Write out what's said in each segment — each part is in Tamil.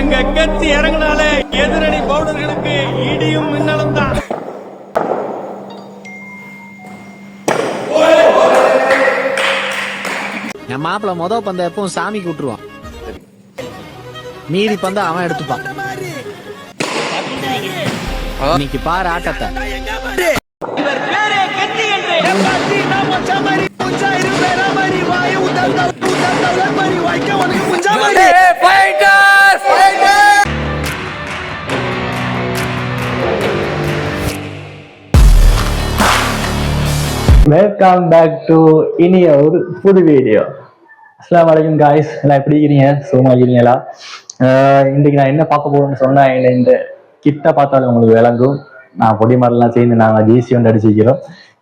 எங்க கட்சி இறங்கினாலே எதிரணி பவுலர்களுக்கு இடியும் மின்னலும் தான். என் மாப்பிள்ள மொதல் பந்த எப்பவும் சாமிக்கு விட்டுருவான், மீதி பந்த அவன் எடுத்துப்பான். இன்னைக்கு பாரு ஆட்டத்தை. வெல்கம் பேக் டு இனிய ஒரு புது வீடியோ. அஸ்ஸலாமு அலைக்கும் காய்ஸ், எல்லாம் எப்படி இருக்கிறீங்க? சும்மா இருக்கிறீங்களா? இன்னைக்கு நான் என்ன பார்க்க போறேன்னு சொன்னா, இந்த கிட்ட பார்த்தாலும் உங்களுக்கு விளங்கும். நான் பொடி மாதிரிலாம் சேர்ந்து நாங்கள் ஜிசி வந்து அடிச்சுக்கிறோம்.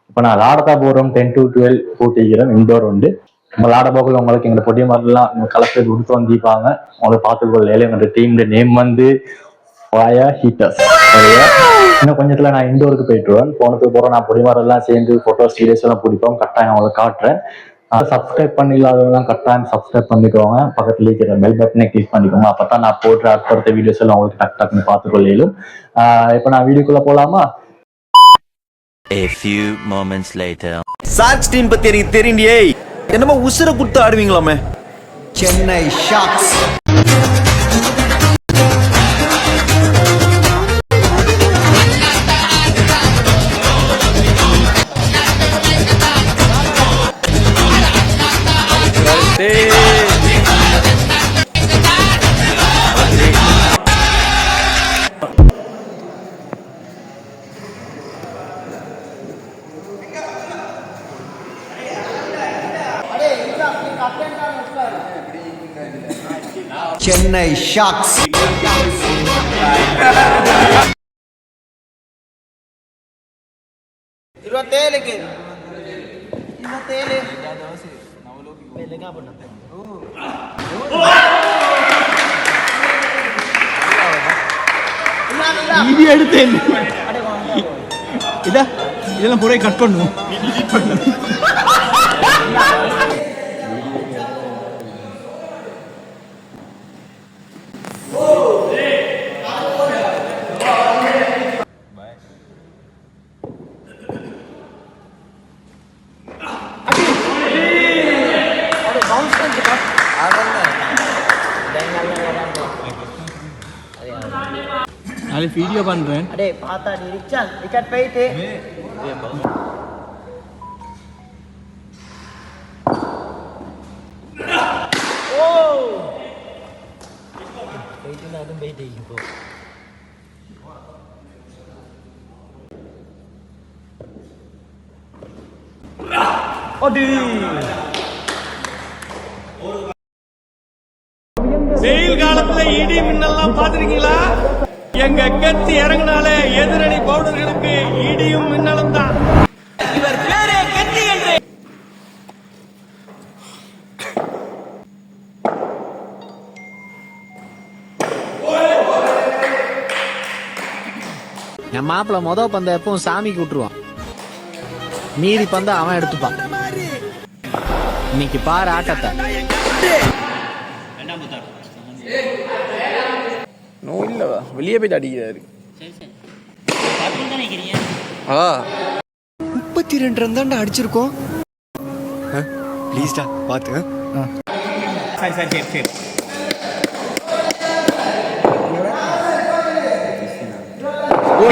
இப்போ நான் லாடத்தா போகிறோம், 10 to 12 போட்டிக்கிறோம், இண்டோர் உண்டு. நம்ம லாட போக்கில் உங்களுக்கு எங்கள் பொடி மாதிரிலாம் கலெக்டர் கொடுத்து வந்திருப்பாங்க. உங்களுக்கு பார்த்துக்கொள்ள எங்களோட டீம் நேம் வந்து ஃபயர் ஹீட்டர்ஸ். இன்னும் கொஞ்சத்துல நான் இண்டோருக்கு போயிட்டுருவேன். போனதுக்கு போகிறோம் நான் பொடிமாரெல்லாம் சேர்ந்து ஃபோட்டோஸ் வீடியோஸ் எல்லாம் பிடிப்போம். கரெக்டாக அவங்களுக்கு காட்டுறேன். சப்ஸ்கிரைப் பண்ணில்லாதவங்கலாம் கரெக்டாக சப்ஸ்கிரைப் பண்ணிக்கோங்க. பக்கத்துல இருக்கிற பெல் பட்டனை கிளிக் பண்ணிக்கோங்க. அப்போ தான் நான் போடுற அடுத்த வீடியோஸ் எல்லாம் உங்களுக்கு டக் டக்குன்னு பார்த்துக்கொள்ளும். இப்போ நான் வீடியோக்குள்ள போகலாமா? A few moments later. Socks team பத்தி எனக்கு தெரியுண்டியே. என்னமோ உசுர குடுத்து ஆடுவீங்களாமே. சென்னை ஷாக்ஸ். சென்னை ஷாக்ஸ். இது எடுத்தேன். இதெல்லாம் புறையை கட் பண்ணுவோம். நாளை வீடியோ பண்றேன். அடே பாத்தா நீ ரிச்சான் விக்கெட் போயிட்டு ஓ போயிட்டு நான் போயிட்டு இப்போ ஓடி வெயில் காலத்துல இடி மின்னல்லாம் பாத்துருக்கீங்களா? எங்க கட்சி இறங்கினாலே எதிரணி பவுலர்களுக்கு இடியும் மின்னலும் தான். இவர் பேரே கட்சி என்று. என் மாப்பிள்ள மொதல் பந்த எப்பவும் சாமிக்கு விட்டுருவான், மீதி பந்த அவன் எடுத்துப்பான். இன்னைக்கு பாரு ஆட்டத்தை. இல்லவா வெளியே போயிட்டு அடிக்கிறாரு. 32 ரன் தான் அடிச்சிருக்கோம். ப்ளீஸ்டா பாத்து. சரி சரி சரி சரி.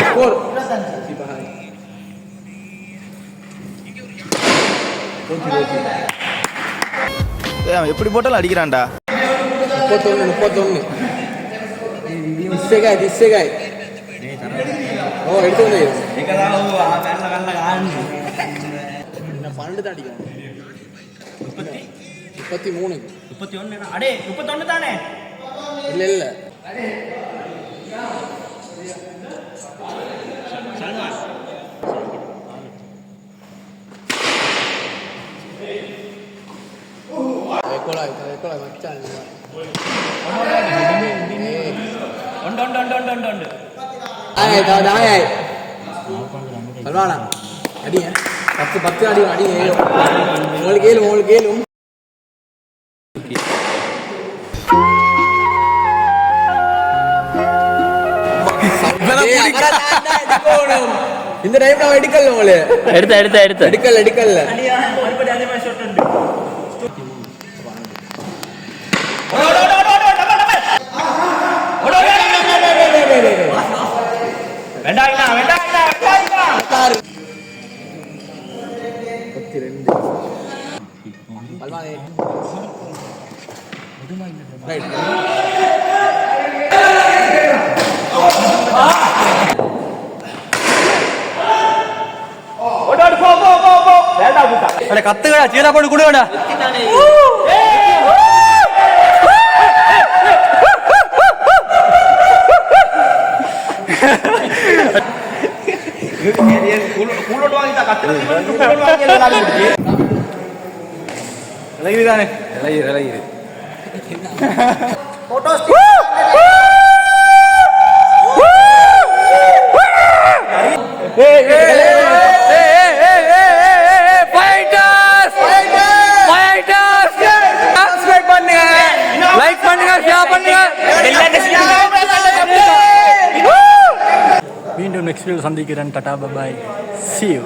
ஸ்கோர் எப்படி போட்டாலும் அடிக்கிறான்டா. 31 திஸ்ஸேகாய் ஓ எடுத்து வந்து இக்கடா ஓ வெல்ல வெல்ல காணு. நான் 12 தான் அடிக்கிறேன். 33 31 அடே 31 தானே? இல்ல இல்ல சல்மான் ஏகோலா மச்சான் ഉണ്ട്. അടിയ 10 അടി അടി മോളിക്കേലും இந்த டைம் நான் எடுக்கல உங்களே எடுத்த எடுக்கல கத்துக்கடா சீரா போட்டு கொடுடா மீண்டும் நெக்ஸ்ட் வீடியோ சந்திக்கிறேன். Tata bye bye. See you.